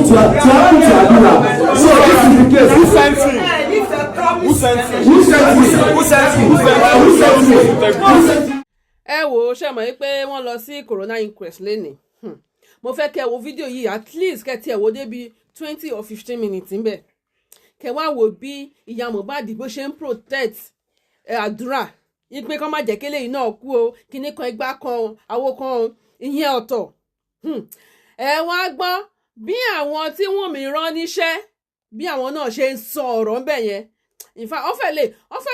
to Abura. So this is the case. Who sent you? Ẹ wò ṣe mọ̀ pé wọ́n lọ sí corona inquest lénìí. Mo fẹ́ kẹ́ wo fídíò yìí at least kẹ́ tiẹ̀ wo débi 20 or 15 minutes ńbẹ̀. Kẹ́ wá wo bí ìyá Mohbad bó ṣe ń protect àdúrà. Ipe kan má jẹ́ kélé yìí náà kú o, kíní kan igbá kan àwo kan ìyẹn ọ̀tọ̀. Ẹ wá gbọ́ bí àwọn tí Wunmi rán níṣẹ́ bí àwọn náà ṣe ń sọ ọ̀rọ̀ ńbẹ̀ yẹn. In fact, ó fẹ́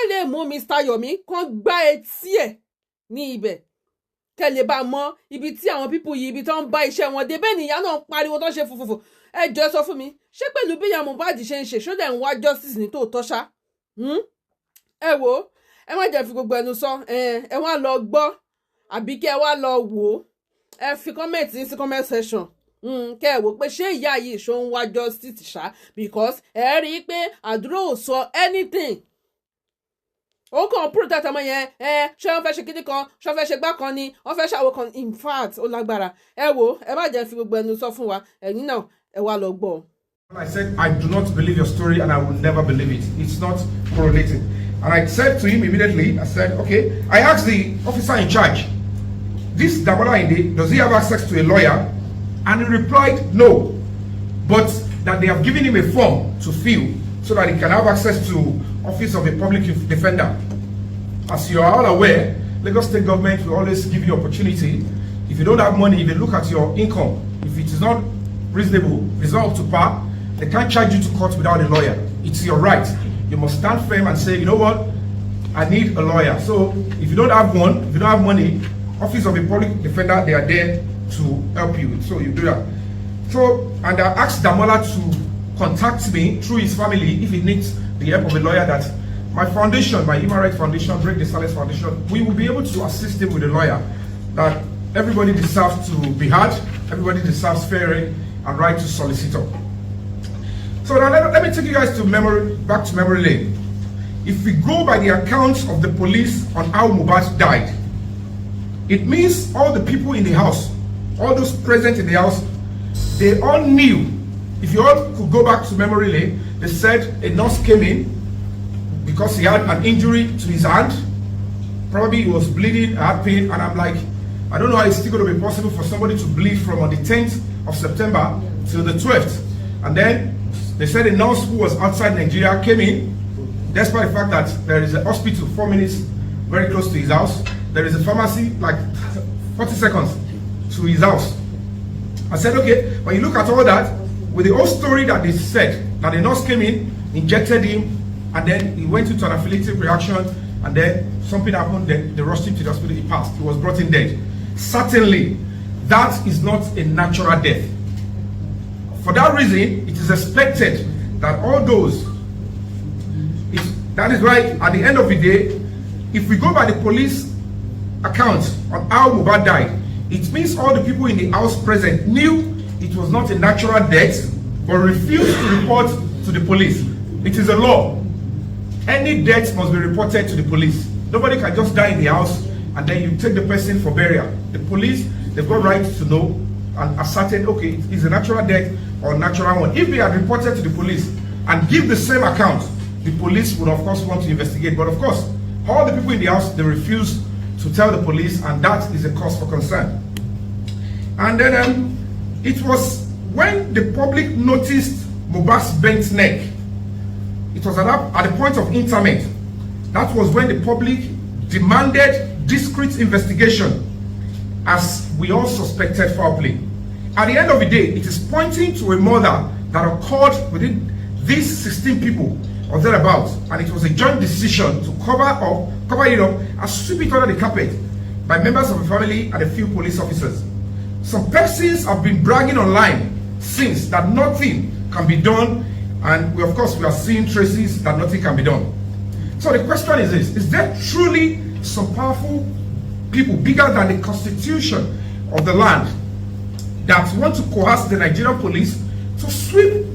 lè mú Mr. Yomi kan gbá etí ẹ̀ ní ibẹ̀. Kẹ́ lè bá mọ̀ ibi tí àwọn people yìí ibi tó ń bá iṣẹ́ wọn dé bẹ́ẹ̀ ni ìyá náà pariwo tó ṣe fùfùfù. Ẹ jọ̀ọ́ sọ fún mi, ṣé pẹ̀lú bí ìyá Mohbad ṣe ń ṣe ṣó dẹ̀ ń wá justice ní tòótọ́ ṣá? Ẹ wò ẹ má jẹ́ fi gbogbo ẹnu sọ, ẹ wá lọ gbọ́ àbí kí ẹ wá lọ wò ó. Ẹ fi comment sí comment section. Kẹ́ ẹ wò pé ṣé ìyá yìí ṣó ń wá justice ṣá, because ẹ rí i pé àdúrà ò sọ anything. Ó kàn protect ọmọ yẹn, ṣé wọ́n fẹ́ ṣe kíní kan, ṣé wọ́n fẹ́ ṣe gbá kan ni, wọ́n fẹ́ ṣàwò kan, in fact ó lágbára. Ẹ wò ẹ má jẹ́ fi gbogbo ẹnu sọ fún wa, ẹ̀yin náà ẹ wá lọ gbọ́. I said, I do not believe your story and I will never believe it. It's not correlated. And I said to him immediately, I said, okay, I asked the officer in charge, this Damola Inde, does he have access to a lawyer? And he replied, no. But that they have given him a form to fill so that he can have access to Office of a Public Defender. As you are all aware, Lagos State government will always give you opportunity. If you don't have money, if you look at your income, if it is not reasonable, it's not up to par, they can't charge you to court without a lawyer. It's your right. You must stand firm and say, you know what, I need a lawyer. So if you don't have one, if you don't have money, Office of a Public Defender, they are there to help you. So you do that. So, and I asked Damola to contact me through his family if he needs the help of a lawyer, that my foundation, my Human Rights Foundation, Break the Silence Foundation, we will be able to assist him with a lawyer. That everybody deserves to be heard, everybody deserves fair and right to solicitor. So now let me take you guys to back to memory lane. If we go by the accounts of the police on how Mohbad died, it means all the people in the house, all those present in the house, they all knew. If you all could go back to memory lane, they said a nurse came in because he had an injury to his hand. Probably he was bleeding, had pain, and I'm like, I don't know how it's still going to be possible for somebody to bleed from on the 10th of September till the 12th. And then they said a nurse who was outside Nigeria came in, despite the fact that there is a hospital 4 minutes very close to his house. There is a pharmacy like 40 seconds to his house. I said, okay, when you look at all that, with the whole story that they said, that the nurse came in, injected him, and then he went into an anaphylactic reaction, and then something happened, then they rushed him to the hospital, he passed, he was brought in dead. Certainly, that is not a natural death. For that reason, it is expected that all those, that is why at the end of the day, if we go by the police account on how Mohbad died, it means all the people in the house present knew it was not a natural death, but refused to report to the police. It is a law. Any death must be reported to the police. Nobody can just die in the house and then you take the person for burial. The police, they've got right to know and ascertain, okay, is a natural death or natural one. If they had reported to the police and give the same account, the police would of course want to investigate. But of course, all the people in the house, they refuse to tell the police, and that is a cause for concern. And then it was when the public noticed Mohbad's bent neck, it was at the point of interment. That was when the public demanded discreet investigation, as we all suspected foul play. At the end of the day, it is pointing to a murder that occurred within these 16 people or thereabouts, and it was a joint decision to cover it up and sweep it under the carpet by members of the family and a few police officers. Some persons have been bragging online since that nothing can be done, and we are seeing traces that nothing can be done. So the question is this: is there truly some powerful people bigger than the constitution of the land that want to coerce the Nigerian police to sweep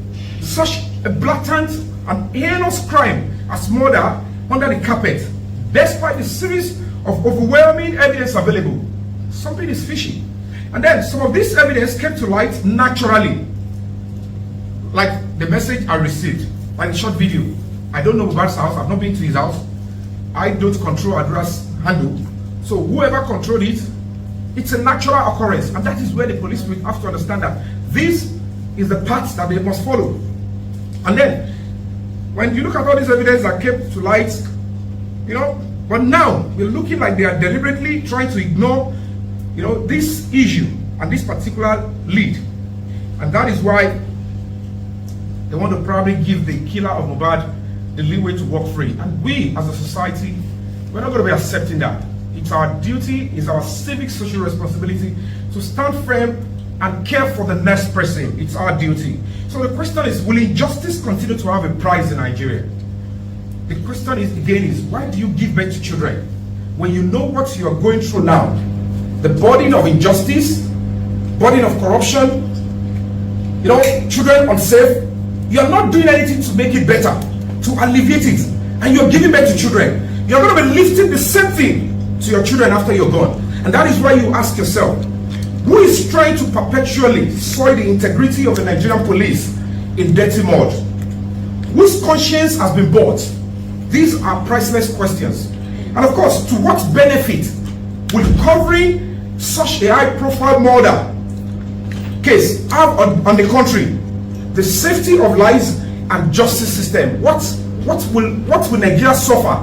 such a blatant and heinous crime as murder under the carpet, despite the series of overwhelming evidence available? Something is fishy. And then some of this evidence came to light naturally. like the message I received, like the short video. I don't know Mohbad's house. I've not been to his house. I don't control Adura's handle. So whoever controlled it, it's a natural occurrence, and that is where the police will have to understand that this is the path that they must follow. And then, when you look at all this evidence that came to light, you know, but now we're looking like they are deliberately trying to ignore, you know, this issue and this particular lead, and that is why they want to probably give the killer of Mohbad the leeway to walk free. And we, as a society, we're not going to be accepting that. It's our duty, it's our civic social responsibility to stand firm and care for the next person. It's our duty. So the question is, will injustice continue to have a price in Nigeria? The question is, again, is why do you give birth to children when you know what you are going through now? The burden of injustice, burden of corruption, you know, children unsafe. You are not doing anything to make it better, to alleviate it, and you're giving birth to children. You're going to be lifting the same thing to your children after you're gone. And that is why you ask yourself, who is trying to perpetually soil the integrity of the Nigerian police in dirty mud? Whose conscience has been bought? These are priceless questions. And of course, to what benefit will covering such a high-profile murder case have on the country? The safety of lives and justice system. What will Nigeria suffer?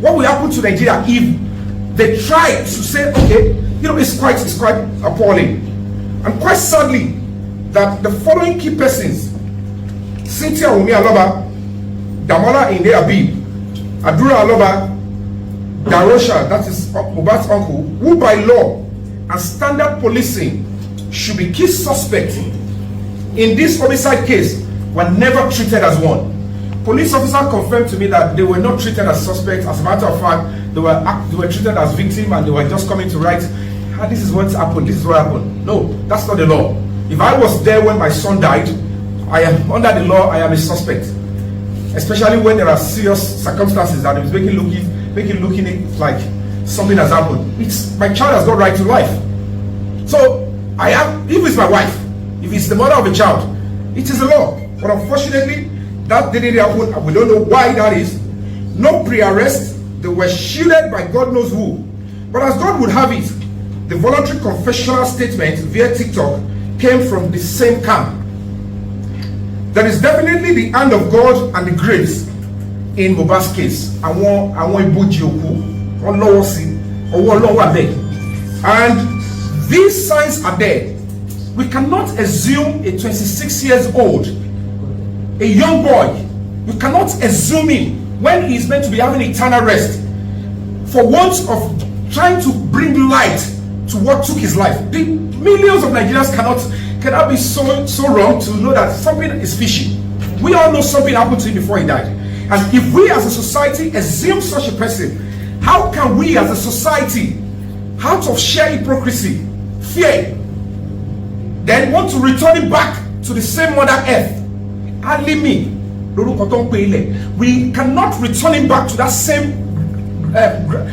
What will happen to Nigeria if they try to say, okay, you know, it's quite appalling. And quite sadly, that the following key persons, Cynthia Wunmi Aloba, Damola Inde Abi, Adura Aloba, Darosha, that is Mohbad's uncle, who by law and standard policing should be key suspects in this homicide case, were never treated as one. Police officer confirmed to me that they were not treated as suspects. As a matter of fact, they were treated as victims, and they were just coming to write, this is what happened, this is what happened. No, that's not the law. If I was there when my son died, I am under the law, I am a suspect. Especially when there are serious circumstances that is making it like something has happened. My child has got right to life. So if it's my wife, if it's the mother of a child, it is the law. But unfortunately, that didn't happen, and we don't know why that is. No pre-arrest, they were shielded by God knows who. But as God would have it, the voluntary confessional statement via TikTok came from the same camp. There is definitely the hand of God and the grace in Mohbad's case. And these signs are there. We cannot assume a 26 years old, a young boy, you cannot assume him when he is meant to be having eternal rest for want of trying to bring light to what took his life. The millions of Nigerians cannot be so wrong to know that something is fishy. We all know something happened to him before he died. And if we as a society assume such a person, how can we as a society, out of sheer hypocrisy, fear, then want to return him back to the same Mother Earth? We cannot return him back to that same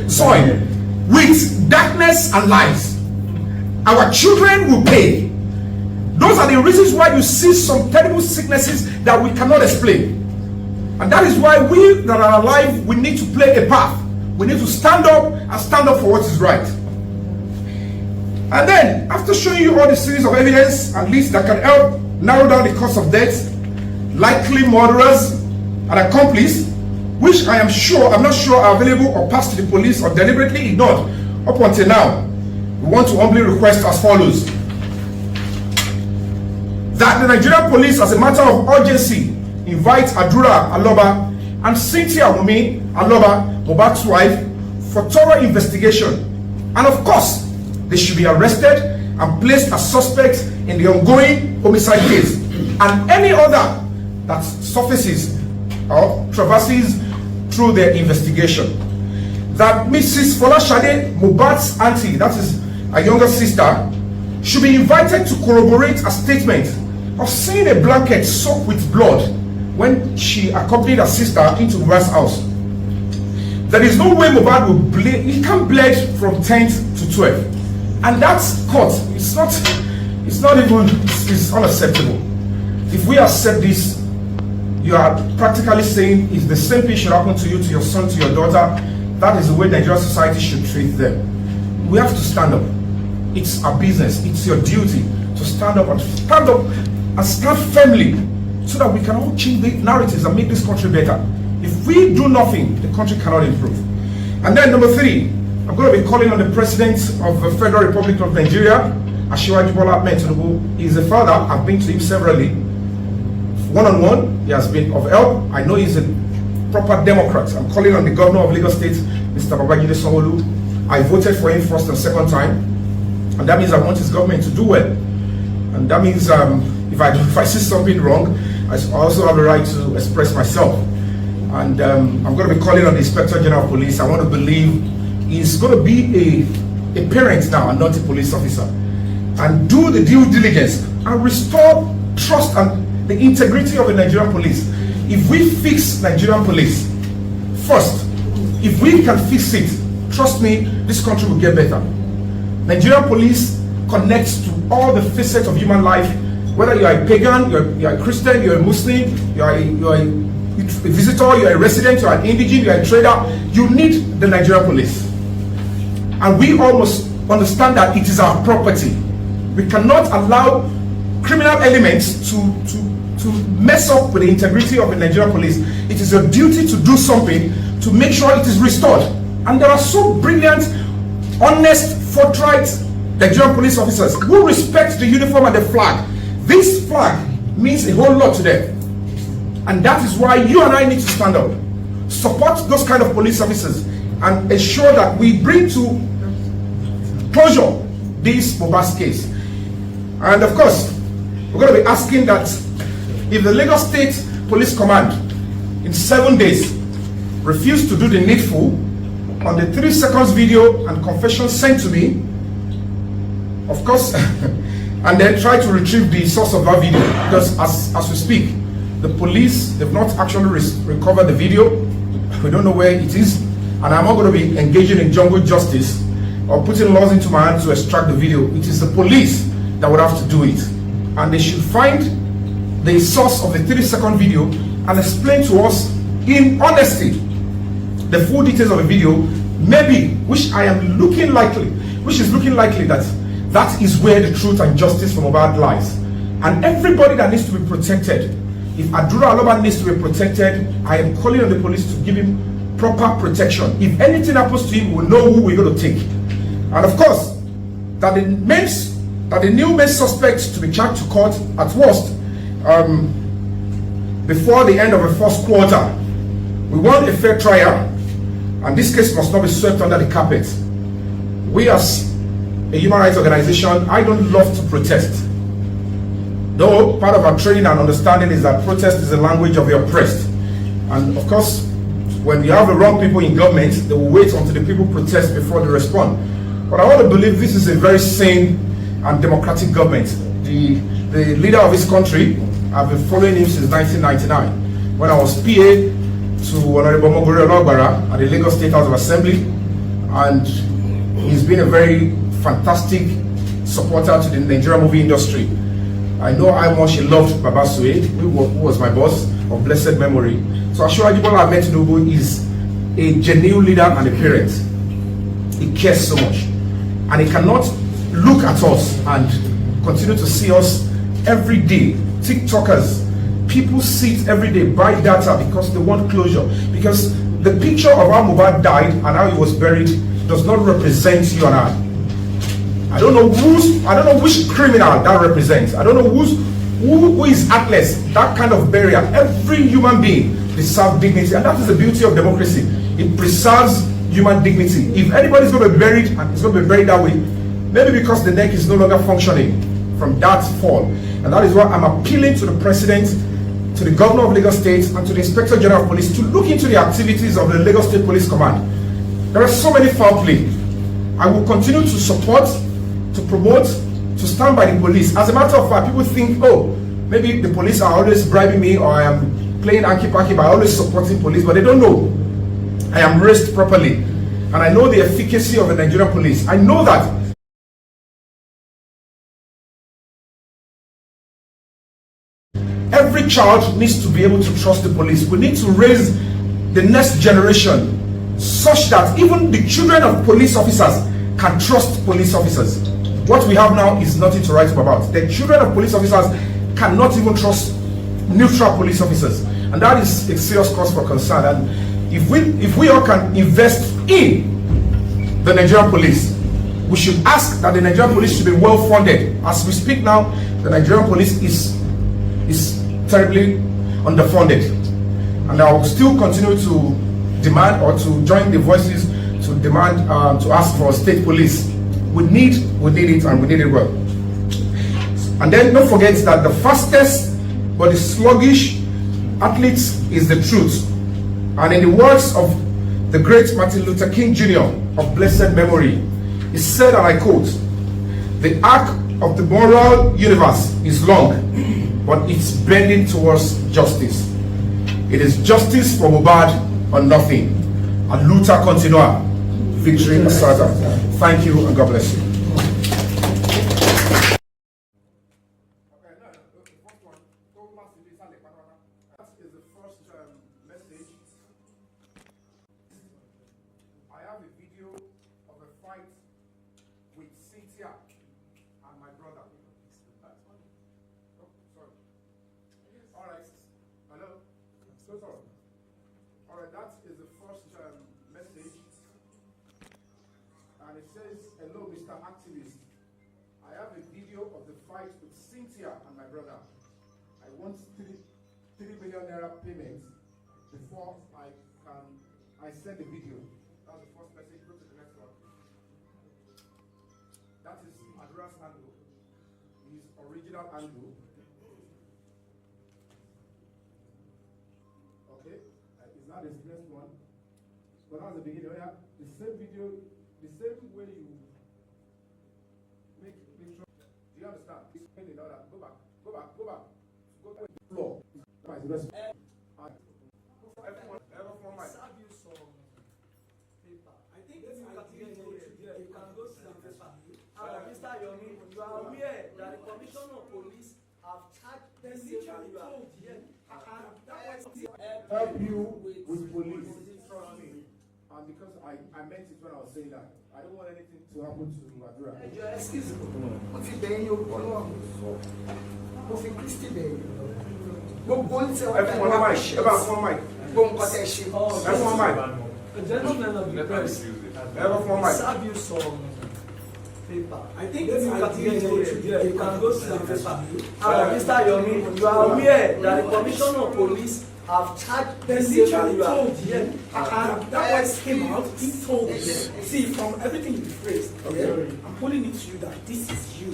soil with darkness and lies. Our children will pay. Those are the reasons why you see some terrible sicknesses that we cannot explain. And that is why we that are alive, we need to play a part. We need to stand up and stand up for what is right. And then, after showing you all the series of evidence, at least that can help narrow down the cause of death, likely murderers and accomplice, which I'm not sure are available or passed to the police or deliberately ignored up until now, we want to humbly request as follows: that the Nigerian police, as a matter of urgency, invite Adura Aloba and Cynthia Wunmi Aloba, Mohbad's wife, for thorough investigation. And of course, they should be arrested and placed as suspects in the ongoing homicide case and any other that surfaces or traverses through their investigation. That Mrs. Folashade, Mohbad's auntie, that is a younger sister, should be invited to corroborate a statement of seeing a blanket soaked with blood when she accompanied her sister into Mohbad's house. There is no way Mohbad will bleed. He can't bleed from 10th to 12th. And that's caught. It's unacceptable. If we accept this, you are practically saying if the same thing should happen to you, to your son, to your daughter, that is the way Nigerian society should treat them. We have to stand up. It's our business. It's your duty to stand up and stand firmly so that we can all change the narratives and make this country better. If we do nothing, the country cannot improve. And then number 3, I'm going to be calling on the President of the Federal Republic of Nigeria, Asiwaju Bola Ahmed Tinubu. He's a father. I've been to him severally. One-on-one, he has been of help. I know he's a proper Democrat. I'm calling on the Governor of Lagos State, Mr. Babajide Sanwo-Olu. I voted for him first and second time, and that means I want his government to do well. And that means if I see something wrong, I also have a right to express myself. And I'm going to be calling on the Inspector General of Police. I want to believe he's going to be a parent now and not a police officer, and do the due diligence and restore trust and the integrity of the Nigerian police. If we fix Nigerian police first, if we can fix it, trust me, this country will get better. Nigerian police connects to all the facets of human life. Whether you are a pagan, you are a Christian, you are a Muslim, you are a visitor, you are a resident, you are an indigent, you are a trader, you need the Nigerian police. And we almost understand that it is our property. We cannot allow criminal elements to mess up with the integrity of the Nigerian police. It is your duty to do something to make sure it is restored. And there are so brilliant, honest, forthright Nigerian police officers who respect the uniform and the flag. This flag means a whole lot to them. And that is why you and I need to stand up, support those kind of police officers, and ensure that we bring to closure this Mohbad's case. And of course, we're going to be asking that if the Lagos State Police Command in 7 days refuse to do the needful on the 3 seconds video and confession sent to me, of course, and then try to retrieve the source of that video, because as we speak, the police, they've not actually recovered the video. We don't know where it is, and I'm not going to be engaging in jungle justice or putting laws into my hands to extract the video. It is the police that would have to do it, and they should find the source of the 3-second video and explain to us in honesty the full details of the video, maybe, which is looking likely that that is where the truth and justice for Mohbad lies. And everybody that needs to be protected, if Adura Aloba needs to be protected, I am calling on the police to give him proper protection. If anything happens to him, we'll know who we're going to take. And of course, that the new main suspect to be charged to court at worst before the end of the first quarter. We want a fair trial, and this case must not be swept under the carpet. We as a human rights organization, I don't love to protest. Though part of our training and understanding is that protest is the language of the oppressed. And of course, when you have the wrong people in government, they will wait until the people protest before they respond. But I want to believe this is a very sane and democratic government. The leader of this country, I've been following him since 1999, when I was PA to Honorable Mogori Ologbara at the Lagos State House of Assembly, and he's been a very fantastic supporter to the Nigerian movie industry. I know how much he loved Baba Sue, who was my boss of blessed memory. So Asiwaju Bola Ahmed Tinubu is a genuine leader and a parent. He cares so much, and he cannot look at us and continue to see us every day. TikTokers, people sit every day, buy data because they want closure. Because the picture of how Mohbad died and how he was buried does not represent you and I. I don't know which criminal that represents. I don't know who is heartless. That kind of burial. Every human being deserves dignity, and that is the beauty of democracy. It preserves human dignity. If anybody's going to be buried, and it's going to be buried that way, maybe because the neck is no longer functioning from that fall. And that is why I'm appealing to the President, to the Governor of Lagos State, and to the Inspector General of Police to look into the activities of the Lagos State Police Command. There are so many foul play. I will continue to support, to promote, to stand by the police. As a matter of fact, people think, oh, maybe the police are always bribing me, or I am playing anki-paki by always supporting police, but they don't know. I am raised properly, and I know the efficacy of the Nigerian police. I know that every child needs to be able to trust the police. We need to raise the next generation such that even the children of police officers can trust police officers. What we have now is nothing to write about. The children of police officers cannot even trust neutral police officers, and that is a serious cause for concern. And if we all can invest in the Nigerian police, we should ask that the Nigerian police should be well funded. As we speak now, the Nigerian police is terribly underfunded, and I will still continue to demand, or to join the voices to demand, to ask for state police. We need it, and we need it well. And then don't forget that the fastest but the sluggish athletes is the truth. And in the words of the great Martin Luther King Jr. of blessed memory, he said, and I quote, "The arc of the moral universe is long, but it's bending towards justice. It is justice for Mohbad or nothing. And Luther continua. Victory asserta." Thank you, and God bless you. That is the first message. I have a video of a fight with Cynthia and my brother. Oh, sorry. All right. Hello. So sorry. All right. That is the first message, and it says, "Hello, Mr. Activist. I have a video of the fight with Cynthia and my brother. I want 3 million naira payment before I send the video." That's the first message. Go to the next one. That is Adura's handle, his original handle. Okay, is that the next one? But that's the beginning. Oh, yeah. The same video, the same way you make sure. Do you understand? Explain all that. Go back. Go to the floor. Everyone, serve you some paper. I think if you can go see some paper. Mr. Yomi, you are aware that the Commissioner of Police have charged them help you with police. Trust me. And because I meant it when I was saying that. I don't want anything to happen to Adura. Excuse me. What's it there? You're going to Christy Day. Everyone mic. Gentlemen of the press, serve you some paper. I think if you can go see some paper. Mr. Yomi, you are aware that the Commissioner of Police have charged them. That voice came out, he told me. See, from everything you phrased, okay, I'm pulling it to you that this is you.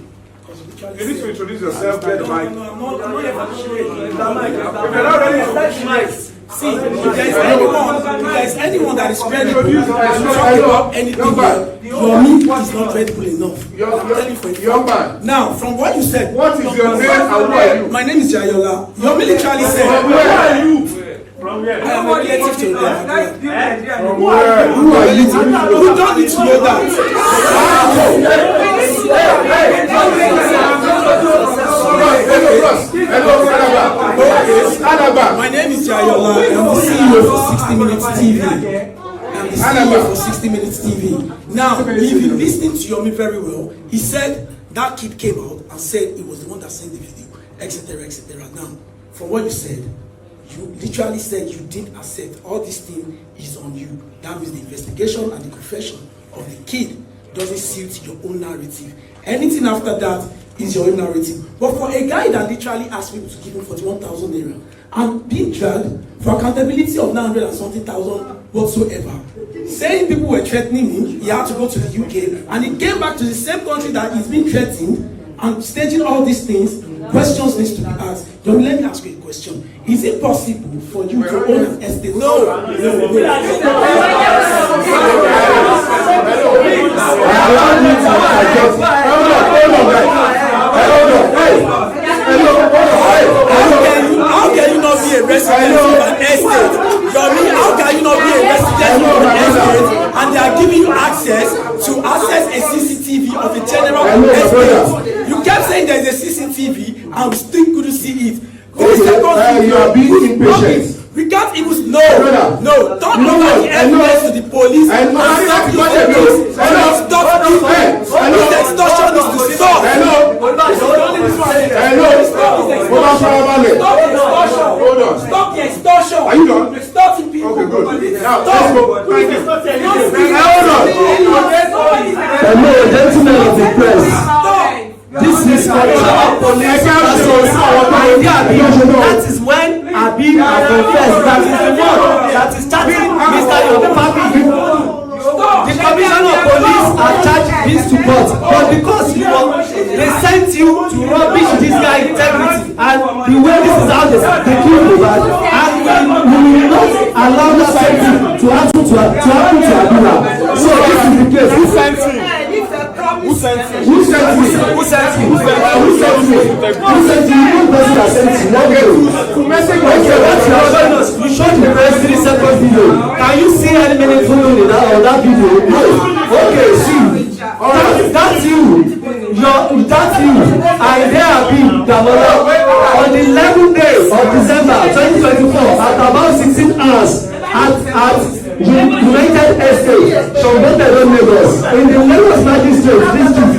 You need to introduce yourself, get the mic. I'm not yet See, if there's anyone that is ready to talk about anything, Yomi is not credible enough. I'm telling you for a fact. Now, from what you said, what is your name and who are you? My name is Jayola. Yomi literally said, where are you? From where? I am a relative to them. From where? Who are you? You don't need to know that. My name is Jayola. I'm the CEO for 60 Minutes TV. I'm the CEO for 60 Minutes TV. Now, if you listen to Yomi very well, he said that kid came out and said he was the one that sent the video, etc., etc. Now, from what you said, you literally said you didn't accept. All this thing is on you. That means the investigation and the confession of the kid doesn't suit your own narrative. Anything after that is your own narrative. But for a guy that literally asked people to give him 41,000 naira and being dragged for accountability of 900 and something thousand whatsoever, saying people were threatening him, he had to go to the UK, and he came back to the same country that he's been threatened, and staging all these things. Questions needs to be asked. Don't let me ask you a question. Is it possible for you to own an estate? No. How can you not be a resident of an estate? Yomi, how can you not be a resident of an estate and they are giving you access to access a CCTV of a general estate? You kept saying there is a CCTV and we still couldn't see it. This okay, you are being impatient. We can't even no. Don't look at the evidence to the police and stop the police. Stop the extortion is to stop. Stop the extortion. Are you done? Extorting people. Okay, good. Now, stop. Hello, gentlemen of the press. This is our police. That is when Abi has confessed that is the one that is charging Mr. Yomi Fabiyi. The commissioner of police has charged this to court, but because they sent you to rubbish this guy's integrity and the way this is how they kill Mohbad, and we will not allow that same thing to happen to Abila. So this is the case. Who sent you? Who sent you? Who sent you? Who sent you? Who sent you? Who sent you? You person that sent you. Okay. Message. Okay. What you are showing us? You showed the first 3-second video. Can you see any meaningful thing on that video? No. Okay. See. That's you. That's you. And there have been Damola on the 11th day of December 2024 at about 16 hours at United Estate, Shombotedo, Lagos, in the Lagos Magistrate District.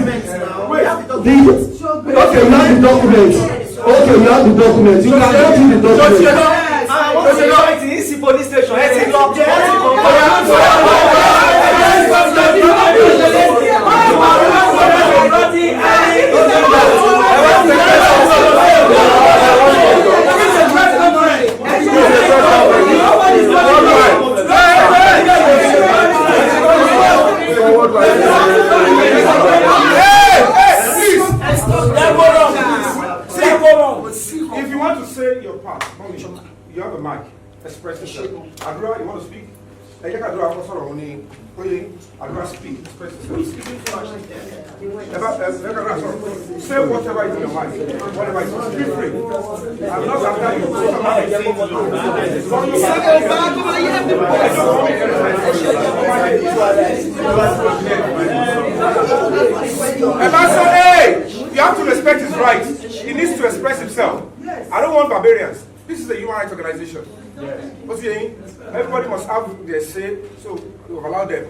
Okay, you have the document. Okay, you have the document. You can go through the document. It's the police station. If you want to say your part, you have a mic. Express yourself. Adura, you want to speak? Adura, speak. Express yourself. Say whatever is in your mind. Whatever is feel free. I'm not after you. You have to respect his rights. He needs to express himself. I don't want barbarians. This is a human rights organization. What's saying? Everybody must have their say, so we'll allow them.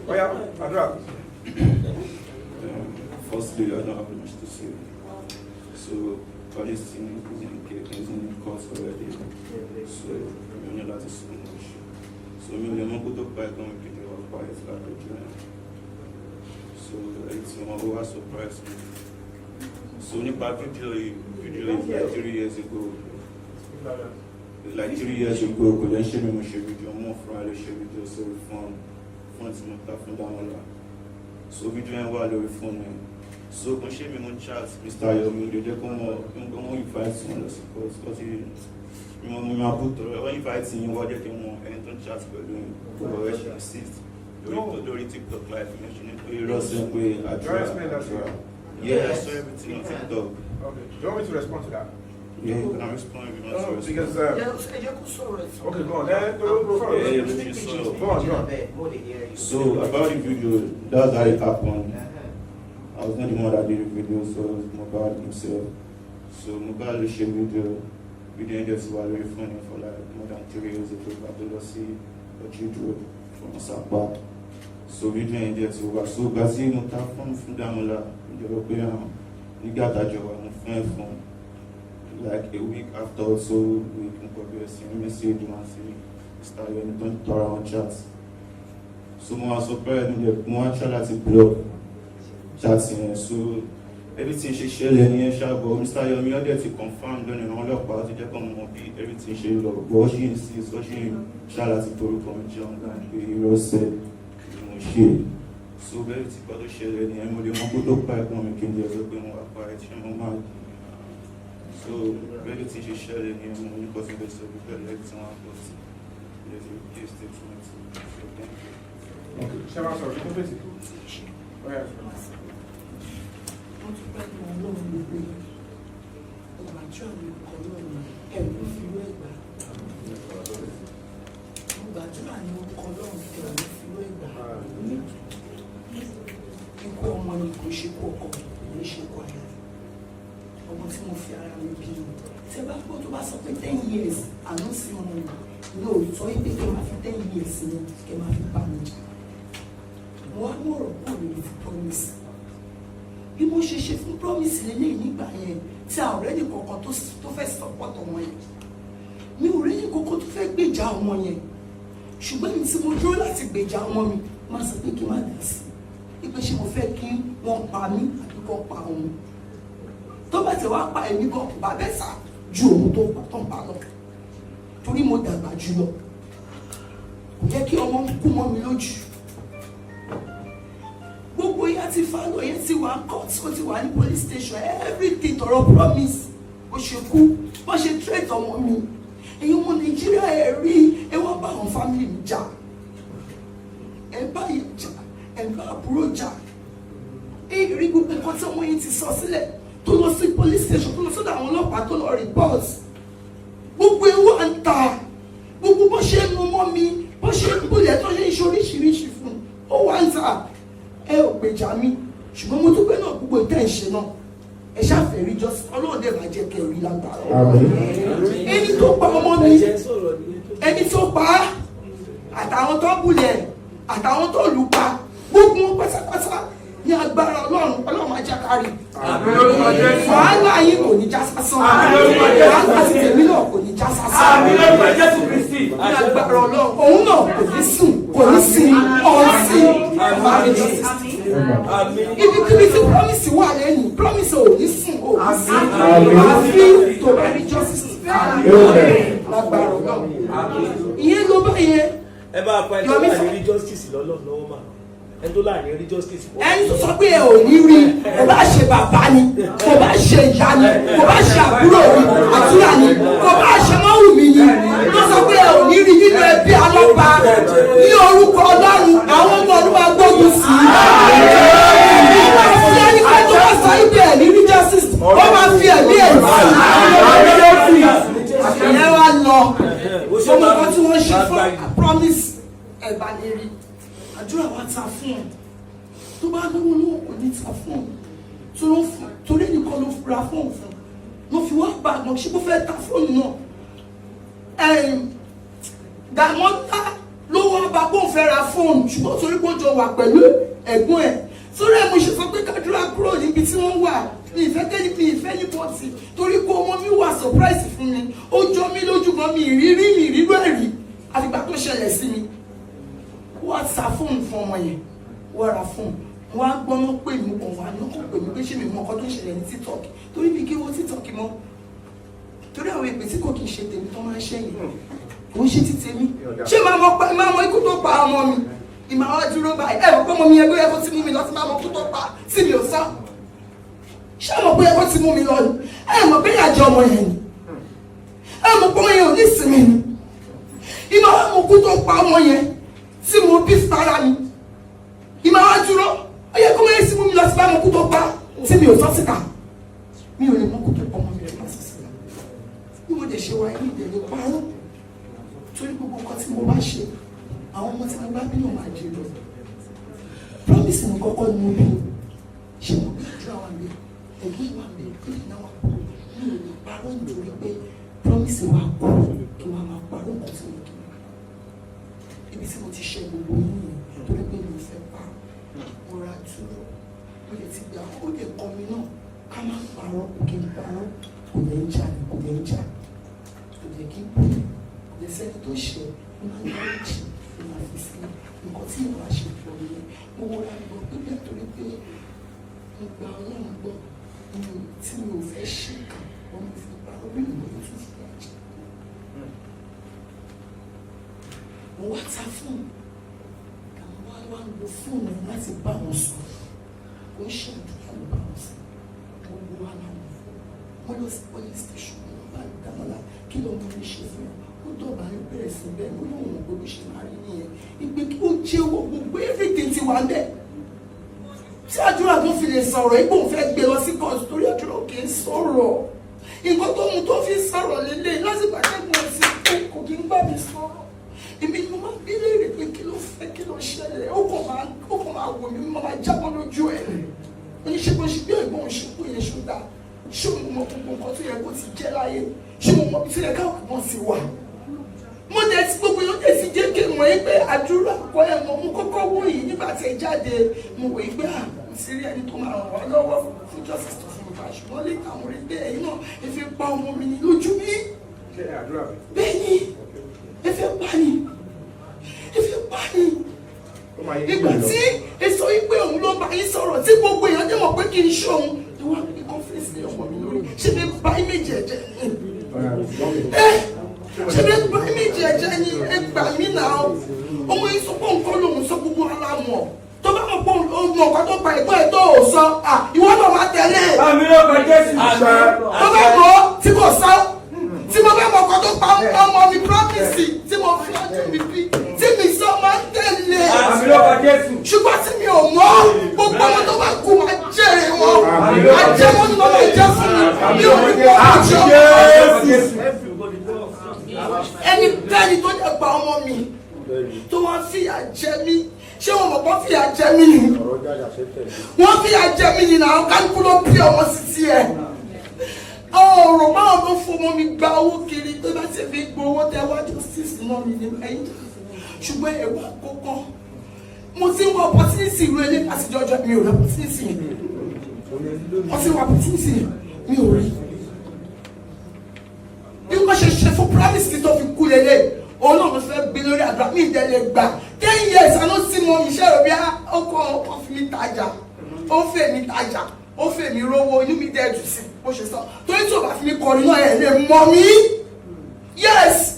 Oh yeah, Adra. Firstly, I don't have much to say. So, Palestine is in court already. So, we're not allowed to say much. So, we're not going to buy them with people who are quiet like a giant. So, it's a surprise. So, nipa video like 3 years ago. Like 3 years ago, because I showed me video more Friday, showed video so fun from down. So video and while we phone. So when she me on chat, Mr. Yomi, they come invite someone because he when inviting you, what they can want and chat with him. Because she assist. During TikTok live, you lost them way address. Yeah, I saw everything on TikTok. Okay. Do you want me to respond to that? Yeah, you can respond if you want to respond. Because okay, go on. Go on. So about the video, that's how it happened. I was not the one that did the video, so it was Mohbad himself. So Mohbad shared video ended to very funny for like more than 3 years ago. I don't see what you do from Sapa. So video ended to over. So Gazi Mutafon from Damola, European, you got that job on phone. Like a week after, so we can progress. You message you and see start when you don't around chats. So more surprised in the more chat blog chatting. So everything she share any share, but Mr. Yomi are there to confirm. Don't know all about it. Just come everything she love. But she insists, so she share as a pro commission and the hero said, she. So everything got to share any. I'm only one good pipe on making the other going to acquire. She no. So, everything she shared in here, because of the subject, like someone else, there's a case statement. So, thank you. Okay, Shema, sorry, complete it. Go ahead. Ọmọ tí mo fi ara mi bí tẹ bá gbọ́ tó bá sọ pé 10 years àná sí ọmọ mi ló sọ pé kí n máa fi 10 years ní kí n máa fi bá mi jà wọ́n á mọ̀rọ̀ kó lè fi promise bí mo ṣe ṣe fún promise lélẹ́yìn nígbà yẹn tí a ò rẹ́ni kankan tó fẹ́ support ọmọ yẹn mi ò rẹ́ni kankan tó fẹ́ gbèjà ọmọ yẹn ṣùgbọ́n mi tí mo dúró láti gbèjà ọmọ mi máa sọ pé kí n má dà sí ipe ṣé mo fẹ́ kí wọ́n pa mí àbí kọ́ pa òun tó bá ti wá pa èmi gan kò bá bẹ́ẹ̀ sá ju òun tó ń pa lọ torí mo dàgbà jù lọ kò yẹ kí ọmọ kú mọ́ mi lójú gbogbo ìyá ti fa lọ yẹn ti wà court ó ti wà ní police station everything tọrọ promise ó ṣe kú wọ́n ṣe trade ọmọ mi èyí ọmọ Nàìjíríà ẹ̀ rí ẹ wọ́n bá àwọn family mi jà ẹ bá yẹn jà ẹ bá àbúrò jà ẹ rí gbogbo nǹkan tí ọmọ yẹn ti sọ sílẹ̀ tó lọ sí police station tó lọ sọ́dọ̀ àwọn ọlọ́pàá tó lọ report gbogbo ewu à ń ta gbogbo bó ṣe ń mú mọ́ mi bó ṣe ń gbọ́dọ̀ tó ṣe ń ṣe oríṣiríṣi fún ó wá ń ta ẹ ò gbèjà mi ṣùgbọ́n mo dúpẹ́ náà gbogbo ìtẹ́ ìṣe náà ẹ ṣàfẹ́ rí jọ́sí ọlọ́run dẹ̀ máa jẹ́ kẹ́ rí lágbára ẹni tó pa ọmọ mi ẹni tó pa á àtàwọn tó bulẹ̀ àtàwọn tó lù pa gbogbo wọn pátápátá ní agbára ọlọ́run máa jẹ́ kárí wàhálà yín kò ní já sásán wàhálà ti tèmi náà kò ní já sásán ní agbára ọlọ́run òun náà kò ní sùn kò ní sin ọ̀sìn ibikíbi tí promise wà lẹ́yìn promise ò ní sùn ò ní sin àfi tó bá rí justice lágbára ọlọ́run ìyẹn ló bá yẹn ẹ bá pa ẹjọ́ láàrin rí justice lọ́wọ́ mà ẹ tó láàrin rí justice. ẹni tó sọ pé ẹ ò ní rí kò bá ṣe bàbá ni kò bá ṣe ìyá ni kò bá ṣe àbúrò ni àtúrà ni kò bá ṣe mọ́wùmí ni tó sọ pé ẹ ò ní rí nínú ẹbí alọ́ba ní orúkọ ọlọ́run àwọn ọmọ ọdún máa gbógun sí i. wọ́n máa fi ẹni pé tó bá sọ ibi ẹ̀ ní rí justice wọ́n máa fi ẹ̀mí ẹ̀ sí i. ẹ wá lọ ọmọ kan tí wọ́n ṣe fún promise ẹ̀ bá lè rí àdúrà wa ta fún ọ tó bá lówó lówó kò ní ta fún ọ torí nìkan ló ra fóònù fún ló fi wá bá àgbọn ṣé kó fẹ́ ta fóònù náà Dàmọ́tà ló wá bá kó fẹ́ ra fóònù ṣùgbọ́n torí kó jọ wà pẹ̀lú ẹ̀gbọ́n ẹ̀ sórí ẹ̀ mo ṣe sọ pé kádúrà kúrò níbi tí wọ́n wà mi ìfẹ́ ní pọ́ọ̀tì torí kó ọmọ mi wà surprise fún mi ó jọ mí lójú gan mi ìrírú ẹ̀rí àfìgbà tó ṣẹlẹ̀ sí mi wọ́n á sa fóònù fún ọmọ yẹn wọ́n ra fóònù wọ́n á gbọ́nà pè mí ọ̀hún àná kò pè mí pé ṣé mi mọ ọkọ tó ń ṣẹlẹ̀ ní TikTok torí bí kí wọ́n TikTok mọ́ torí àwọn èpè tí kò kì í ṣe tèmi tó máa ń ṣẹ́yìn kò ń ṣe ti tèmi ṣé máa mọ ikú tó pa ọmọ mi ìmọ̀ àwọn dúró báyìí ẹ̀ mọ̀ pé ọmọ mi ẹgbẹ́ ẹ̀kọ́ ti mú mi lọ sí máa mọ ikú tó pa tí mi ò sá ṣé mọ̀ pé ẹ̀kọ́ ti mú mi lọ ni ẹ̀ mọ̀ pé ìyàjẹ́ ọmọ yẹn ni ẹ̀ mọ̀ pé ọmọ yẹn ò ní ìsinmi ni ìmọ̀ àwọn ikú tó pa ọmọ yẹn tí mo bí sára mi ìmọ̀ àwọn dúró ó yẹ kó mọ̀ ẹ́ sí mú mi lọ sí máa mọ ikú tó pa tí mi ò sọ síta mi ò lè mọ ikú tó pa ọmọ mi rẹ̀ lọ́sí síta bí mo dẹ̀ ṣe wáyé ní ìdẹ̀lẹ̀ parọ́ torí gbogbo nǹkan tí mo bá ṣe àwọn ọmọ tí mo bá bí náà máa jẹ lọ promise mi kọ́kọ́ ni mo bí ṣe mo bí àdúrà wà mí ẹ̀gbọ́n ìwà mi ìpínlẹ̀ náà wà kú mi ò lè parọ́ nítorí pé promise wà kú kí wọ́n máa parọ́ nǹkan tí mo kí ibi tí mo ti ṣe gbogbo yìí torí pé mi ò fẹ́ pa mo ra dúró mo lè ti gbà ó lè kọ́ mi náà ká má parọ́ kí n parọ́ kò lè ń jà kò lè ń jà kò lè kí n bọ̀ lè sẹ́ni tó ṣe máa ń dárí jì ní máa fi sí nǹkan tí ìwà ṣe pọ̀ nìyẹn mo wọra gbọ́ pé bẹ́ẹ̀ torí pé mo gba ọlọ́run gbọ́ tí mi ò fẹ́ ṣe kàn wọ́n mi fi pa orí mi lórí tó fi àjẹ́ mo wá ta fóònù àwọn wá ń lo fóònù láti bá wọn sọ ó ń ṣe àdúrà ló bá wọn sọ gbogbo wa náà wọ́n lọ sí police station wọn bá Dàmọ́lá kí ló ń bá mi ṣe fún ọ dọ̀bà ń bẹ̀rẹ̀ sí bẹ́ẹ̀ ló lóun ò gbogbo ṣe máa rí nìyẹn ìgbé kí ó jẹ́ owó gbogbo everything ti wà ń bẹ̀ tí àdúrà tó fi lè sọ̀rọ̀ ipò òun fẹ́ gbé lọ sí kóòtù torí àdúrà kì í sọ̀rọ̀ nǹkan tó mú tó fi sọ̀rọ̀ lélẹ̀ láti gbàgbẹ́gbọ̀n sí kò kí ń gbà mí sọ̀rọ̀ èmi ni mo máa bí léèrè pé kí ló fẹ́ kí ló ṣẹlẹ̀ ó kàn máa wò mí mo máa jábọ́ lójú ẹ̀ oníṣègùn ṣe bí ẹ̀gbọ́n òṣèlú yẹn ṣùgbọ́n ṣé mo mọ gbogbo nǹkan tó yẹ kó ti jẹ́ láyé ṣé mo mọ̀ bí sílẹ̀ káwọn kan sì wà mo dẹ̀ sí gbogbo yóò dẹ̀ sí jẹ́ kí n mọ̀ yín pé àdúrà kọ́ ẹ̀ mọ̀ mo kọ́kọ́ wò yìí nígbà tí ẹ jáde mo wò yín pé sí rí ẹni tó máa ràn wá lọ́wọ́ fún justice tó fún mi bá ṣùgbọ́n lè àwọn orí pé ẹ̀yin náà ẹ fi pa ọmọ mi ní lójú mi bẹ́ẹ̀ ni ẹ fẹ́ pa ni ìgbà tí èso yìí pé òun ló bá yín sọ̀rọ̀ tí gbogbo èèyàn dẹ̀ mọ̀ pé kì í ṣe òun ni wọ́n á fi confidence ní ọmọ mi lórí ṣé mi bá image ẹ̀jẹ̀ ni ṣé mi bá image ẹ̀jẹ̀ ni ẹ gbà mí náà ọmọ yìí sọ pé nǹkan lòun sọ gbogbo ara mọ̀ tó bá mọ̀ pé òun mọ̀ nǹkan tó pa ẹ̀gbọ́n ẹ̀ tó ò sọ ìwọ náà máa tẹ̀lé tó bá mọ̀ tí kò sọ tí mo bá mọ̀ nǹkan tó pa ọmọ mi promise tí mo fi ọjọ́ mi bí tí mi sọ máa tẹ̀lé ṣùgbọ́n tí mi ò mọ̀ gbogbo ọmọ tó bá kú máa jèrè wọn àjẹmọ́ ni wọ́n máa jẹ́ fún mi ò ní kó àjọ ẹnikẹ́ni tó dẹ̀ gba ọmọ mi tó wọ́n fìyà jẹ mí ṣé wọn mọ̀ pé wọ́n fìyà jẹ mí ni wọ́n fìyà jẹ mí ni náà kálukú ló bí ọmọ sí tiẹ̀ ọ̀rọ̀ báwọn tó fọmọ mi gba owó kiri tó bá ti fi gbowó tẹ wájú sísì náà mi ní ẹ̀yìn ṣùgbọ́n ẹ̀wà kọ́kọ́ mo ti ń wọ opportunity ìlú ilé àtijọ́jọ́ mi ò rí opportunity mo ti ń wọ opportunity mi ò rí bí wọ́n ṣe ṣe fún promise kí tó fi kú lélẹ̀ òun náà mo fẹ́ gbé lórí àdúrà mi ìdẹ́lẹ̀ gbà 10 years àná sí mo iṣẹ́ rẹ̀ bí ọkọ̀ fi mi tajà ó fẹ́ mi tajà ó fẹ́ mi rówó inú mi dẹ́ jù sí bó ṣe sọ torí tí o bá fi mi kọrin náà ẹ̀ lè mọ̀ mí yes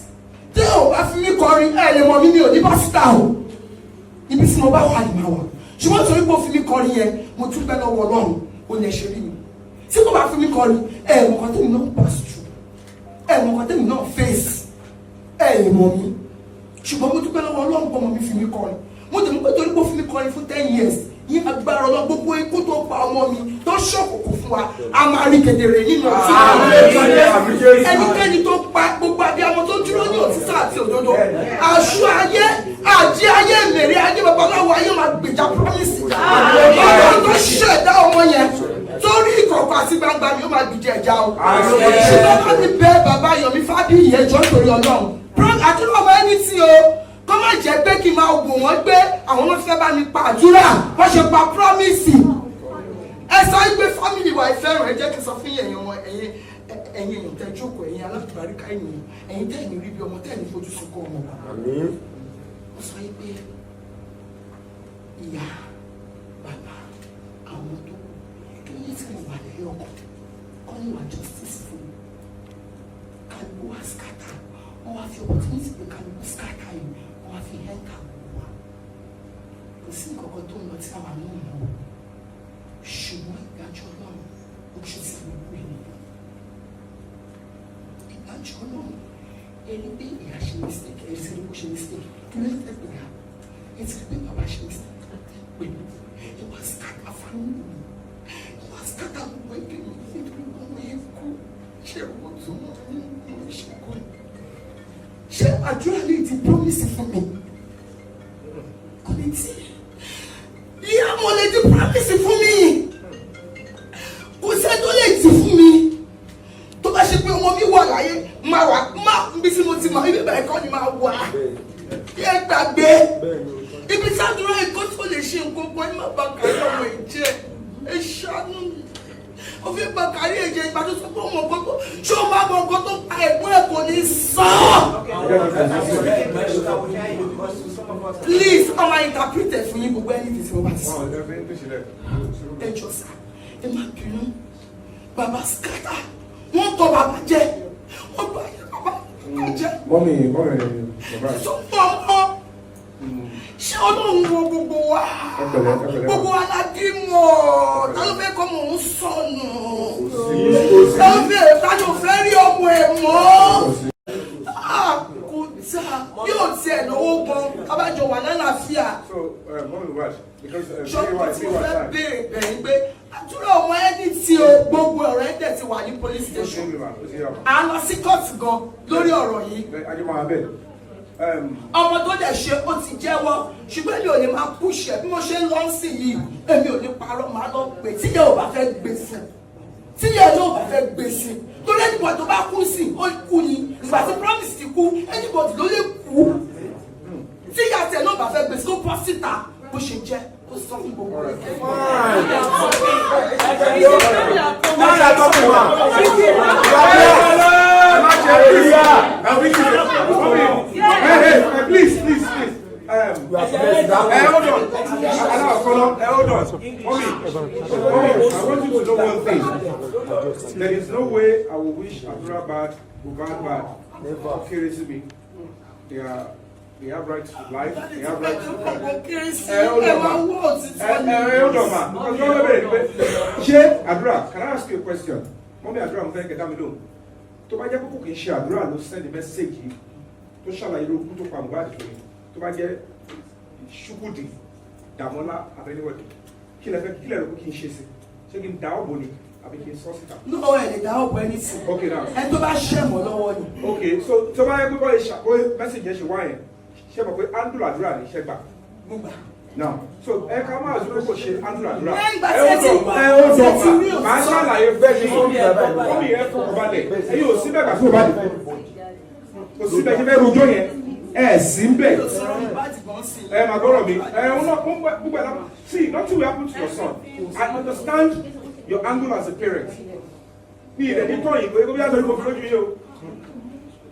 tí o bá fi mi kọrin ẹ̀ lè mọ̀ mí mi ò ní pásítà o ibi tí mo bá wà ní máa wà ṣùgbọ́n torí pé o fi mi kọrin yẹn mo tún bẹ́ lọ́wọ́ Ọlọ́run ó lè ṣe rí mi tí o bá fi mi kọrin ẹ̀ mọ̀ kan tèmi náà pass through ẹ̀ mọ̀ kan tèmi náà face ẹ̀ lè mọ̀ mí ṣùgbọ́n mo tún bẹ́ lọ́wọ́ Ọlọ́run pọ̀ mọ́ mi fi mi kọrin mo tẹ̀ mọ́ pé torí pé o fi mi kọrin fún 10 years yín agbára Ọlọ́run gbogbo ikú tó pa ọmọ mi tó ṣọ̀kùnkùn fún wa a máa rí kedere nínú ọtí ẹnikẹ́ni tó pa gbogbo abiyamọ tó dúró ní òtítọ́ àti òdodo aṣọ ayé àjí ayé mèrè ayé babaláwo ayé máa gbèjà promise Ọlọ́run tó ṣẹ̀dá ọmọ yẹn torí ìkọ̀kọ̀ àti gbangba mi ó máa gbìjà ẹ̀já o ṣùgbọ́n bá mi bẹ bàbá Yomi Fabiyi ẹjọ́ torí Ọlọ́run àti ọmọ ẹni tí o kọ́ má jẹ́ pé kí n máa wò wọ́n pé àwọn náà fẹ́ bá mi pa àdúrà wọ́n ṣe pa promise ẹ sọ pé family wa ìfẹ́ràn ẹ jẹ́ kí n sọ fún ẹ̀yin ọmọ ẹ̀yin èèyàn tẹ́ jókòó ẹ̀yin alábàáríkà ènìyàn ẹ̀yin tẹ́ ẹ̀yin rí bí ọmọ tẹ́ ẹ̀yin fojú sunkún ọmọ wa wọ́n sọ pé ìyá bàbá àwọn tó kí ní tí mo wà lẹ́yìn ọkọ̀ kọ́ ní wà justice fún kálukú wá scatter wọ́n wá fi opportunity pé kálukú scatter yìí wọ́n wá fi hẹ́ńtà wá kò sí nǹkan tó ń lọ tí àwọn náà mọ̀ ṣùgbọ́n ìdájọ́ náà ó ṣe sí gbogbo ènìyàn ìdájọ́ náà ẹni pé ìyá ṣe mistake ẹ ti rí bó ṣe mistake kí ló ń tẹ́ pé ya ẹ ti rí pé bàbá ṣe mistake pé ẹ wá scatter family mi ẹ wá scatter gbogbo ẹgbẹ́ mi nítorí ọmọ yẹn kú ṣé owó tó mọ̀ ní ìṣẹ́kọ̀ọ́ ṣé àdúrà lè ti promise fún mi kò ní tí ìyá mo lè ti promise fún mi kò sẹ́ tó lè ti fún mi tó bá ṣe pé ọmọ mi wà láyé máa wà má bí tí mo ti mọ ibi báyìí kọ́ ni máa wà ẹ gbàgbé ibi tí àdúrà ẹ̀kọ́ tó lè ṣe nǹkan kan ní má bàa kárí ọmọ ìjẹ ẹ ṣàánú mi ó fi gba kárí ẹ̀jẹ̀ ìgbà tó sọ pé ọmọ nǹkan tó ṣé o máa mọ nǹkan tó pa ẹ̀gbọ́n ẹ̀ kò ní sàn. Please ọmọ interpreted fún yín gbogbo ẹni tí mo bá ti sọ. Ẹ jọ sá ẹ má bínú bàbá skata wọ́n tọ́ bàbá jẹ wọ́n bá yẹ bàbá jẹ. Mọ́mí sọ fún ọmọ ṣé Ọlọ́run wo gbogbo wa gbogbo wa la bí mọ̀ ta ló fẹ́ kọ́ mọ̀ ń sọnù ta ló fẹ́ rí ọmọ ẹ̀ mọ́ kò tá yóò tiẹ̀ lówó gan kábàjọ wà lálàáfíà ṣọ́kùn tí mo fẹ́ béèrè bẹ̀rẹ̀ pé àdúrà ọmọ ẹni tí o gbogbo ọ̀rọ̀ ẹ̀ tẹ̀ ti wà ní police station à ń lọ sí court gan lórí ọ̀rọ̀ yìí. Ọmọ tó dẹ̀ ṣe ó ti jẹ́wọ́ ṣùgbọ́n èmi ò lè máa púṣẹ̀ bí mo ṣe ń lọ sí yìí èmi ò ní parọ́ máa lọ pé tíyẹ̀ ò bá fẹ́ gbèsè tíyẹ̀ ò bá fẹ́ gbèsè torí anybody tó bá kú sí ó kú ni ìgbà tí promise ti kú anybody ló lè kú tí ìyá tẹ̀ náà bá fẹ́ gbèsè tó bọ́ síta bó ṣe jẹ́ kó sọ fún gbogbo rẹ̀. Please. Hold on. Mommy, I want you to know one thing. There is no way I will wish Adura bad, Mohbad bad. Okay, to me. They have right to life. They have right to hold on, man. Adura, can I ask you a question? Mommy, Adura, I'm going to get down below. To buy your book, Adura, no send the message. To shall I do to Mohbad? To buy your Shukudi, Damola, Abeniwadi. Killer looking chasing. So you can down money. I became saucer. No, and now when it's okay now. And to buy shame or no one. Okay, so my everybody message you wine. Sheba ko Andula Dura ni Sheba. Now, so e ka ma zo ko she Andula Dura. Ma sha la ye fe ni ko mi e fo ba le. E yo si be ka so ba le. O si be je be rojo yen. Simbe. My God, see, nothing will happen to your son. I understand your angle as a parent.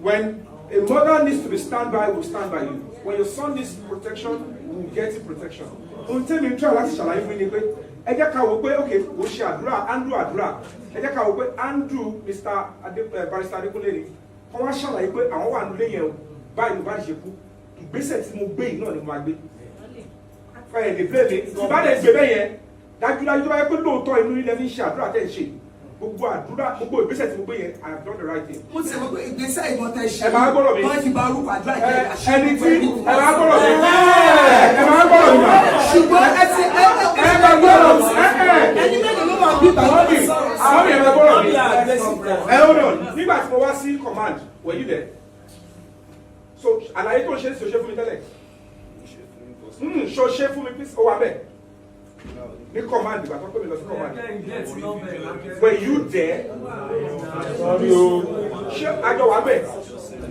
When a mother needs to be stand by, will stand by you. When your son needs protection, will get him protection. Don't tell me, try to shall I win it. Okay, we shall Andrew. Andrew, Mr. Barrister Adekunle. How shall I put our one layer? Báyìí bá ṣe kú ìgbésẹ̀ tí mo gbé yìí náà ni mo máa gbé fẹ́ẹ̀ lè bẹ́ẹ̀ mi ìbálẹ̀ gbé bẹ́ẹ̀ yẹn dájúdájú tó bá yẹ pé lóòótọ́ inú ilẹ̀ fi ń ṣe àdúrà tẹ̀ ń ṣe gbogbo ìgbésẹ̀ tí mo gbé yẹn I have done the right thing. Mo ti sọ pé ìgbésẹ̀ ìmọ̀tẹ́ ṣe ẹ máa gbọ́dọ̀ mi wọ́n ti bá orúkọ àdúrà ìjẹ́ àṣẹ ẹni tí ẹ máa gbọ́dọ̀ mi mà ṣùgbọ́n ẹ ti máa gbọ́dọ̀ mi ẹni mélòó ló máa bí bàbá mi àwọn mi ẹ máa gbọ́dọ̀ mi hold on nígbà tí mo wá sí command were you there? So, àlàyé tó ṣe ṣe fún mi tẹ́lẹ̀. Ṣo ṣe fún mi please. Ó wà bẹ́ẹ̀. Ní command ìgbà tó pè mí lọ sí command. Were you there? Ṣé àjọ wà bẹ́ẹ̀?